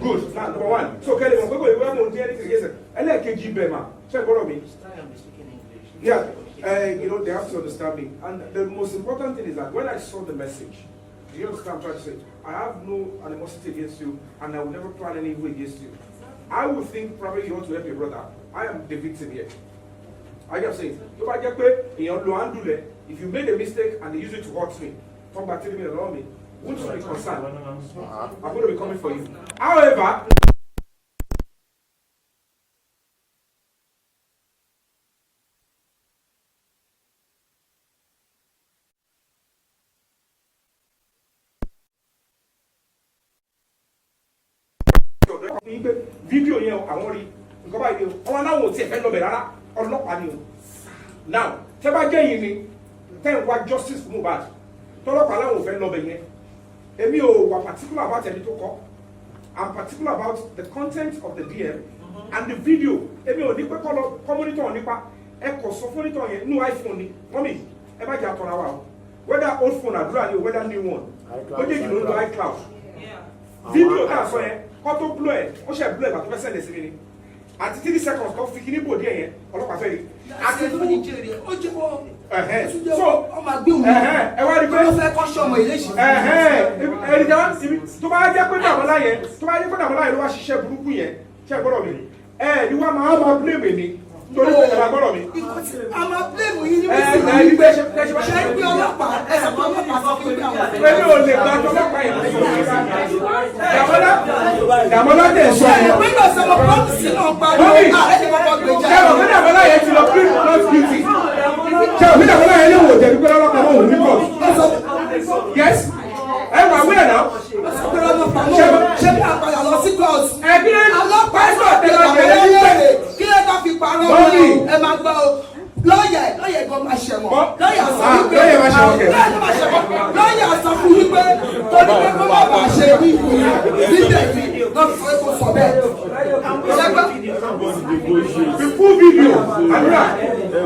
Good. Now, number one. So, kẹ́lẹ́ mọ̀ pé kò lè wá mọ̀ ní ẹni kìí ṣe. Ẹlẹ́ẹ̀kejì bẹ̀ mà. Ṣé ìgbọ́dọ̀ mi? Yeah. You know, they have to understand me. And the most important thing is that when I saw the message, do you understand what I'm trying to say? I have no animosity against you, and I will never plan any evil against you. I would think probably you want to help your brother. I am the victim here. I just saying, if you made a mistake and they use it to hurt me, come back to me and allow me, wouldn't you be concerned? I'm going to be coming for you. However, video yẹn àwọn rí nǹkan báyìí o ọmọ náà wò tí ẹ fẹ́ lọ bẹ̀ rárá ọlọ́pàá ni o now tẹ́ bá jẹ́ yìí ni tẹ́ ń wá justice fún Mohbad tọ́lọ́pàá láwọn ò fẹ́ lọ bẹ̀ yẹn èmi ò wà particular about ẹni tó kọ I'm particular about the content of the DM and the video èmi ò ní pẹ́ kọ́ monitor nípa ẹ kọ̀ sọ fún monitor yẹn nínú iPhone ni mọ́mì ẹ bá jẹ́ àtọ̀ra wa o whether old phone àdúrà ni o whether new one ó jẹ́ ìdìbò lọ iCloud video náà sọ yẹn kọ́ tó blow ẹ̀ ó ṣe blow ẹ̀ bàtọ́ fẹ́ sẹ́ndẹ̀ sí mi ni àti 3 seconds tó fi kíní bòdì ẹ̀yẹn ọlọ́pàá fẹ́ rí àti tó ní jèrè ó jẹ́ wọ́n so ọmọ àgbé òun ẹ wá rí pé ó fẹ́ kọ́ ṣọmọ ìléṣì ẹ̀ẹ́dìjà tó bá jẹ́ pé dàmọ́lá yẹn ló wá ṣiṣẹ́ burúkú yẹn ṣe gbọ́dọ̀ mi ẹ̀ẹ́dì wá máa blame mi torí pé ẹ̀rọ gbọ́dọ̀ mi. àmọ́ blame yìí ni wọ́n sì máa ń gbé ṣe pé ọlọ́pàá ẹ̀sẹ̀ tó ọlọ́pàá sọ pé àwọn èmi ò lè gba ọlọ́pàá yẹn dàmọ́lá tẹ̀ sọ ẹ̀. pé lọ sọ wọn pọ́ǹsì náà pariwo ààrẹ ti kọ́kọ́ gbé jáde. ṣé òfin dàmọ́lá yẹn ti lọ plead not guilty ṣé òfin dàmọ́lá yẹn lè wò jẹ̀bi pé ọlọ́pàá wọn ò ní kọ́. yes ẹ wà wíyà náà. ṣé bí àpàyà lọ sí court. ẹbí ọlọ́pàá ẹ̀sọ́ tẹ̀lé ọ̀rẹ́ kí lè ká fi parọ́ wọn ẹ máa gbọ́ o lọ́ọ̀yà gan máa ṣẹ̀wọ̀n lọ́ọ̀yà sọ wípé lọ́ọ̀yà sọ fún wípé torí pé kó má bàa ṣe ní ìwòye níbẹ̀ yìí lọ́ọ̀ fún ẹ̀kọ́ sọ bẹ́ẹ̀. the full video àdúrà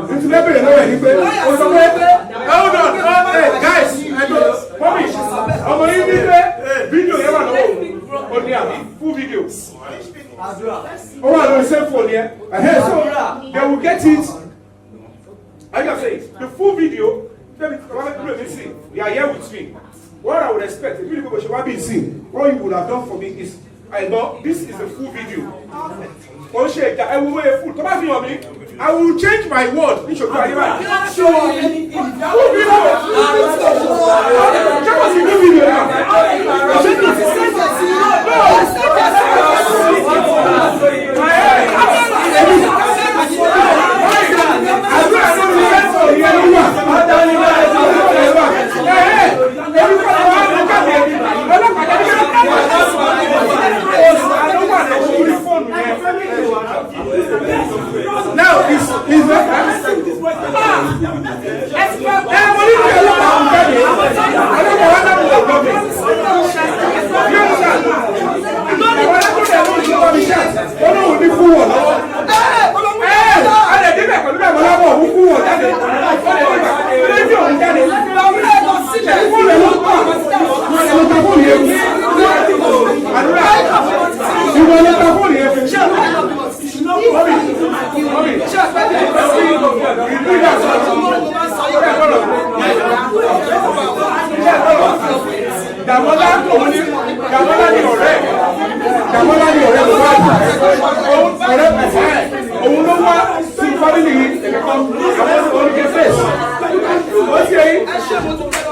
tuntun lẹ́bẹ̀rẹ̀ lọ́wọ́ ẹ̀ ní pé o sọ pé hold on hey guys mọ́mí ọmọ yín ní pé full video. Oh, I don't say phone here. So they will get it. I can say the full video. Let me see. You are here with me. What I would expect, if you should be seen, what you would have done for me is, I know this is a full video. I will wear a full. Come on, me. I will change my word. You should go. Show me. Full video. Check us in the video now is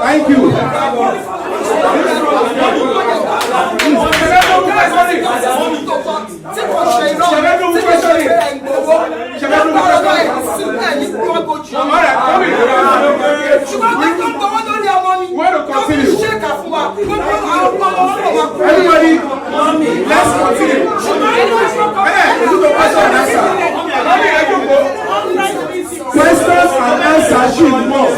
thank you. Everybody, let's continue. Questions and answers should more.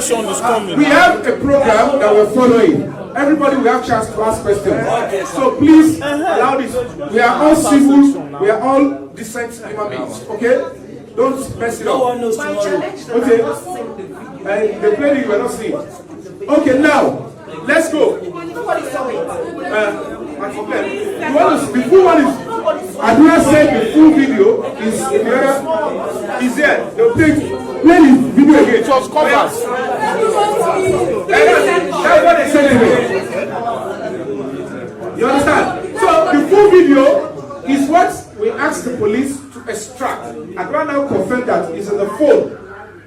We have a program that we're following. Everybody will have chance to ask questions. So please allow this. We are all civil. We are all decent human beings. Okay? Don't mess it up. Okay? And the play you were not seeing. Okay, now let's go. The full one is. Adura said the full video is there. They'll play the video again. It was covered. That's what they said anyway. You understand? So the full video is what we asked the police to extract. Adura now confirmed that it's in the phone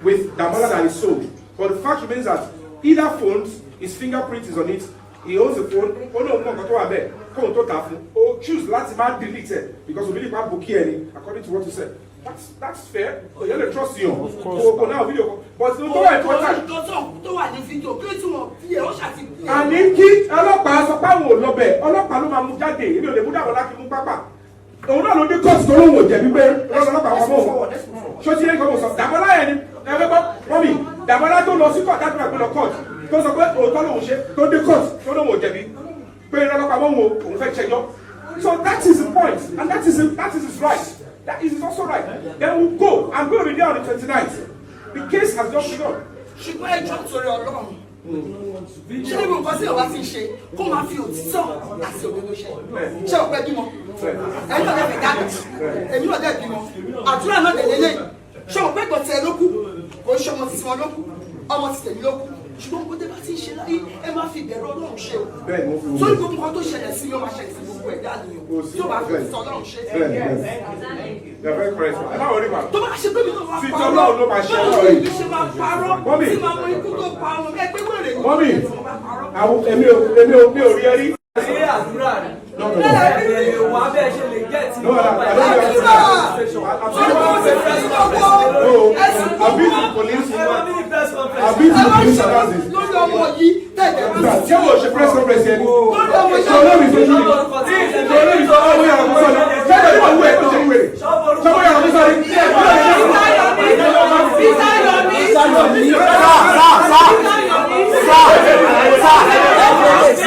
with Damola that is sold. But the fact remains that either phones, his fingerprint is on it, he owns the phone, or choose last man delete it because we really can't book here according to what you said. That's fair. You have to trust you. Of course. Now video, but no more important. And if kí ọlọ́pàá sọ pé àwọn ò lọ bẹ̀, ọlọ́pàá ló máa mú jáde, èmi ò lè mú dáwọ́ láti mú pápá. Òun náà ló dé court tó lóun ò jẹ̀bi pé ọlọ́pàá wà mọ́. Ṣé ti yẹ kí wọ́n sọ? Dàmọ́lá yẹn ni ẹgbẹ́ mọ́mì Dàmọ́lá tó lọ sí court láti máa gbé lọ court tó sọ pé òótọ́ lòun ṣe tó dé court tó lóun ò jẹ̀bi pé ọlọ́pàá mọ́ òun fẹ́ ṣẹjọ́. So that is the point, and that is his right. That is also right. Then we'll go. I'm going to be there on the 29th. The case has just begun. Ṣùgbọ́n ẹjọ́ torí Ọlọ́run. Ṣé ní gbogbo sí ọ̀wá ti ṣe kó máa fi òtítọ́ àti òdodo ṣe? Ṣé ọ̀pẹ bímọ? Ẹ̀yin náà lẹ́fẹ̀ẹ́ dáadáa. Èmi náà dẹ̀ bímọ. Àdúrà náà dẹ̀ lélẹ̀. Ṣé ọ̀pẹ gbọ̀tẹ̀ ló kú? Kò ń ṣe ọmọ títí wọn ló kú. Ọmọ ti tèmi ló kú. Ṣùgbọ́n kó tẹ́ bá ti ṣe láyé ẹ má fi ìbẹ̀rù Ọlọ́run ṣe o. Sórí gbogbo nǹkan tó ṣẹlẹ̀ sí yóò máa ṣẹlẹ̀ sí gbogbo ẹ̀dá nìyẹn. Yóò máa fi ìtọ́ Ọlọ́run ṣe. You're very correct. I'm not worried about it. Tó bá ṣe pé mi náà máa Fi parọ́. Ọlọ́run ló máa ṣe Báwo ọ̀rọ̀ ni yìí. mi ṣe máa parọ́? Mọ́mì. Tí màá mọ ikú tó pa ọmọ ẹgbẹ́ wẹ̀rẹ̀ ni. Mọ́mì, Àwọn èmi ò rí ẹ rí. Ṣé àdúrà rẹ̀? No. Ẹ̀ẹ́dẹ̀ wà bẹ́ẹ̀ ṣe lè gẹ̀ tí No, I don't know. I've been to the police. I've been to the police about this. lórí ọmọ yìí tẹ̀lé mi. Ṣé o ṣe press conference yẹn? Lórí ọmọ yìí. Ṣé olórí tó ṣe yìí? Ṣé olórí tó ọmọ yàrá kó sọ̀rọ̀? Ṣé olórí tó wúwo ẹ̀ tó ṣe wúwo ẹ̀? Ṣé ọmọ yàrá kó sọ̀rọ̀? Sir.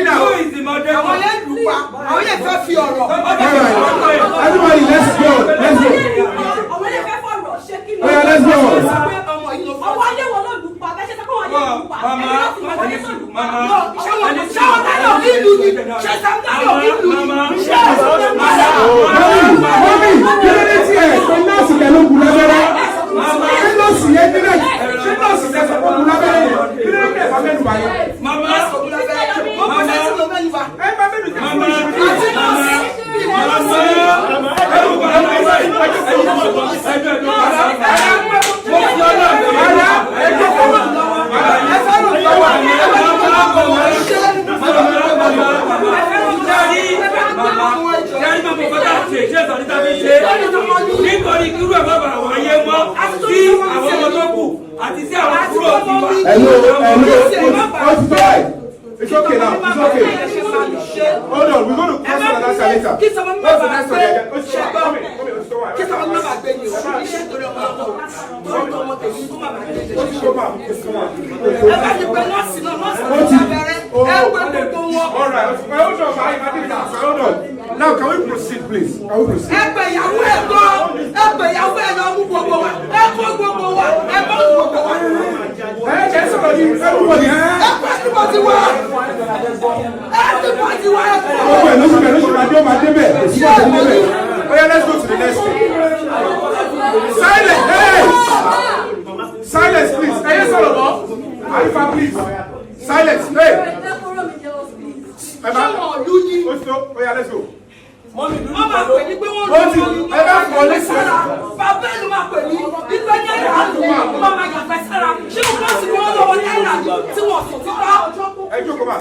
now. Who is the mother? Everybody, let's go. Let's go. Oh, yeah, let's go. It's okay now. It's okay. Hold on. We're going to cross on that later. What's the next one? Hold on. Now, can we proceed, please? Can we proceed? Let's go to the next thing. Silence! Hey! Silence, please. Hey, Arifa, please. Silence. Hey! Let's go. Mama pè ní pé wọ́n lọ sí bàbá ẹni máa pè ní ìgbà ní ẹ̀rọ àdúgbò mama yàgbẹ́ sára ṣé o bá sì wọ́n lọ́wọ́ náírà tí wọ́n sọ títà. Ẹ jókòó ma.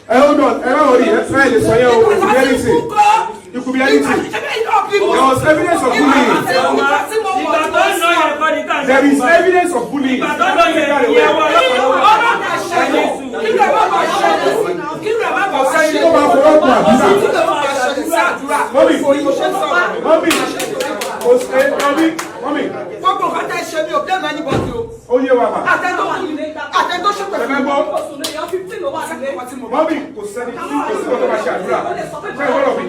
Hold on, ẹ má wọrí, ẹ fẹ́ lè sọ yẹn o, it could be anything. There was evidence of bullying. There is evidence of bullying. Mommy. Oh yeah, Mama. Mommy, kò sẹ́ni tí kò sí ọ̀dọ́ máa ṣe àdúrà. Ṣé ìwọ́n mi?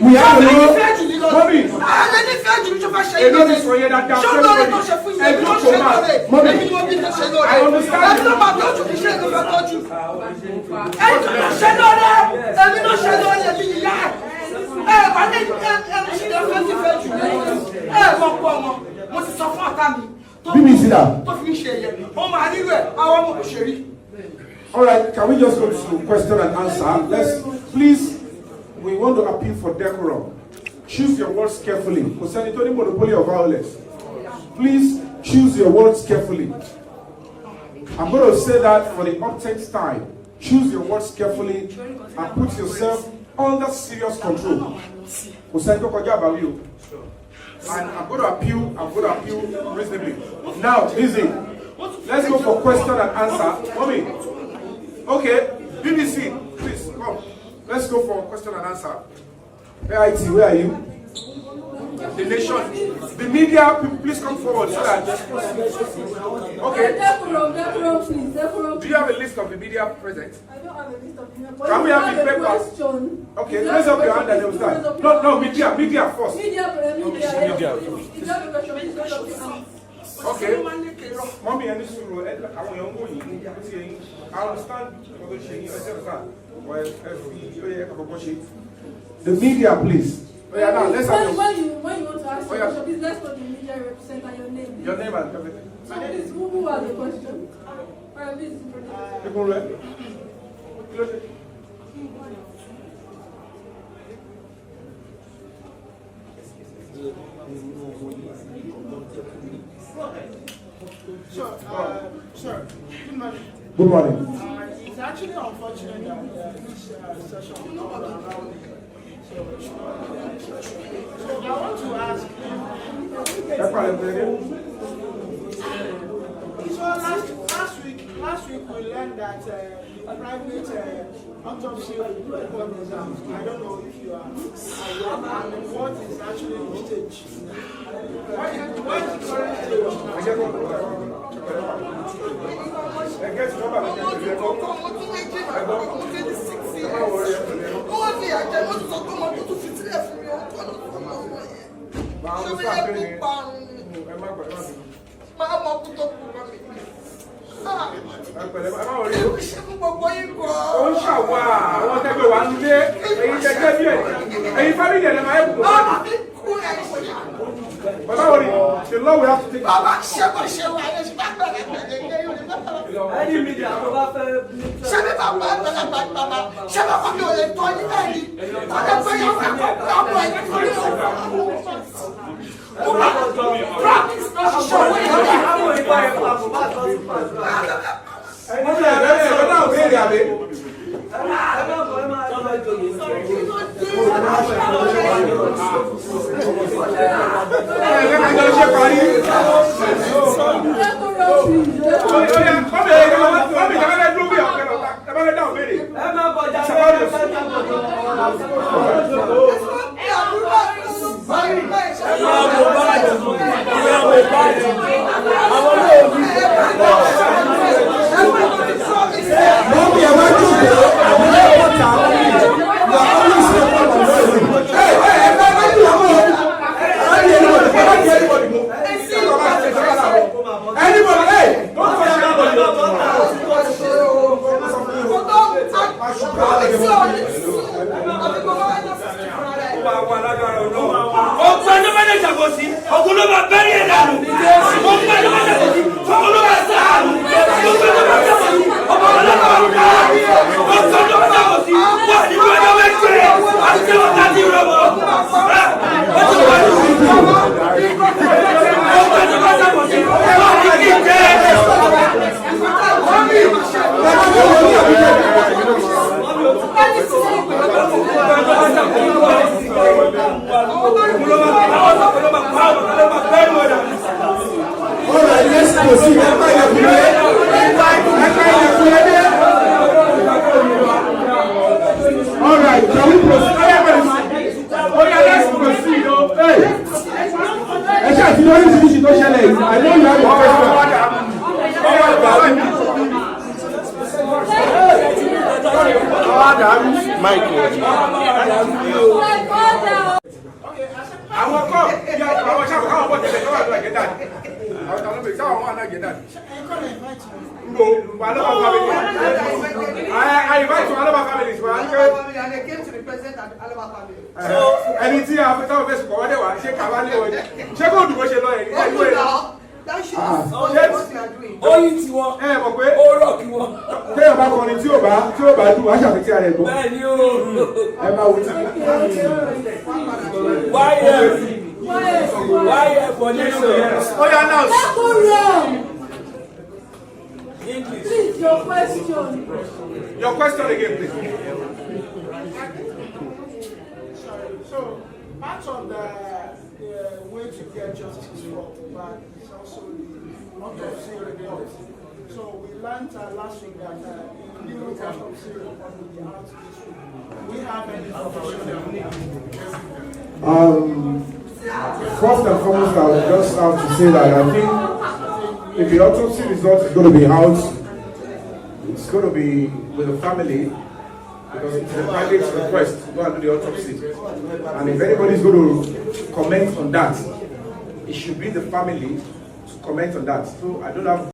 We have no. Mommy. Èló ti sọ yẹn dáadáa fún mi. Ẹjọ́ kò máa. Mommy. I understand. All right, can we just go to question and answer? Please, we want to appeal for decorum. Choose your words carefully. Concerning any monopoly of violence, please choose your words carefully. I'm going to say that for the uptenth time. Choose your words carefully and put yourself under serious control. And I'm going to appeal reasonably. Now, listen. Let's go for question and answer. Mommy. Okay, BBC, please come. Let's go for question and answer. It, where are you? The nation. The media, please come forward so that. Okay. Do you have a list of the media present? I don't have a list of the media. Can we have the paper? Okay, raise up your hand and they will start. No, media first. Media. Okay. Mommy, and this is I understand the media, please. Oh, yeah, now, let's have when you want to ask a question, please let's put the media represent and your name. Your name and everything. So please, who has the question? Alright, please. People ready? Sure. Good morning. Good morning. It's actually unfortunate that this session will not allow me. So I want to ask. So last week we learned that a private autopsy report was out. I don't know if you are aware and what is actually the stage. What is the current stage? The law will have to take any media I invite to Alaba families. And they came to the president and Alaba family. So anything after the best for whatever, check Avani. Check out the question lawyer. That should what you are doing. Oh, it's one. Oh, rock you one. Tell about calling to Oba, do I shall be tired. Man, you. Why for this? Oh, yeah, now. English. Please, your question. Your question again, please. So, part of the way to get justice for Mohbad is also the autopsy report. So, we learned last week that the new autopsy report will be out this week. We have any information? First and foremost, I would just have to say that I think if the autopsy result is going to be out, it's going to be with the family because it's a private request to go and do the autopsy. And if anybody is going to comment on that, it should be the family to comment on that. So I don't have